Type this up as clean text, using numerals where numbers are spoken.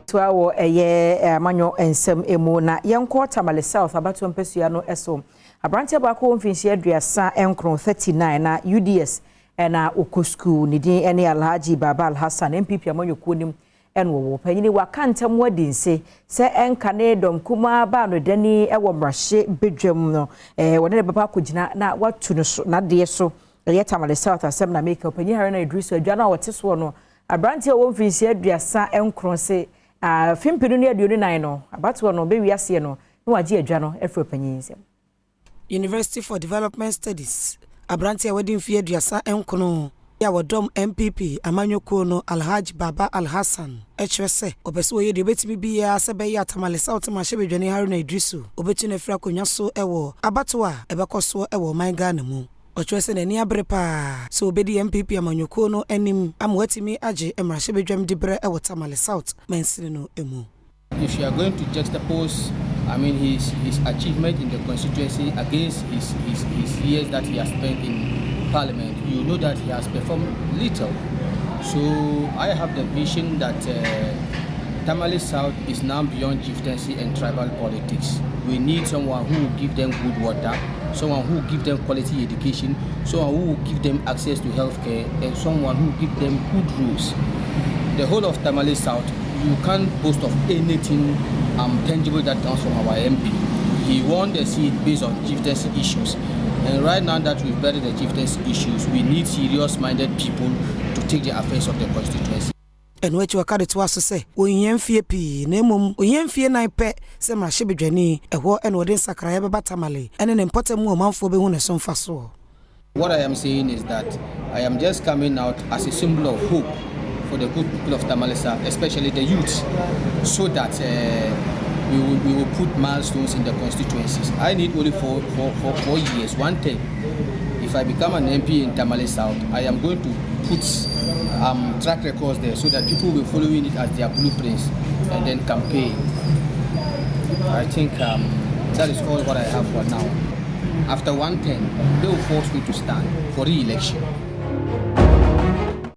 Tuawo eye manyo ensem emu na yenko Tamale South abatu mpesua no eso abrantia bako mfinhia aduasa enkron 39 na UDS na okosku nidin ene Alhaji Baba Alhassan MPP amanyokuo nim enwo panyini wakantam wadinse se enka ne dom kuma ba no dani ewo mrahye bedwam no wone baba akogina na watu no so na de so ye Tamale South asem na make panyi Haruna Iddrisu adwana wote so no abrantia wo mfinhia aduasa enkron se fimpinu ne aduonu nan no abatu no be wiase no no wagi adwa no efro panyinse University for Development Studies abrantia wadin fie aduasa enkono ya wodom MPP amanyoko no Alhaji Baba Alhassan echwese obese wo yede betimi bia se be ya Tamale South ma shebedwane Haruna Iddrisu obetu na fira konwa so ewo abatu a ebekoso ewo man Ghana mu ochwese na ni abrepa so obedi MPP amanyoko no anim amwatimi age emra shebedwam dibre ewo Tamale South mensini no emu. If you are going to juxtapose, I mean, his achievement in the constituency against his years that he has spent in Parliament, you know that he has performed little. So I have the vision that Tamale South is now beyond chieftaincy and tribal politics. We need someone who will give them good water, someone who will give them quality education, someone who will give them access to healthcare, and someone who will give them good rules. The whole of Tamale South, you can't boast of anything tangible that comes from our MP. He won the seat based on chieftaincy issues. And right now that we've buried the chieftaincy issues, we need serious-minded people to take the affairs of the constituency. And what you are to us to say, Oyemfie P, Nemum, Oyemfie Naipe, Sema Shibijani, a war and Odin Sakrayaba Batamale, and an important woman for being a son faso. What I am saying is that I am just coming out as a symbol of hope for the good people of Tamale South, especially the youth, so that we will put milestones in the constituencies. I need only 4 years, 1 term. If I become an MP in Tamale South, I am going to put track records there so that people will follow it as their blueprints and then campaign. I think that is all what I have for now. After 1 term, they will force me to stand for re-election.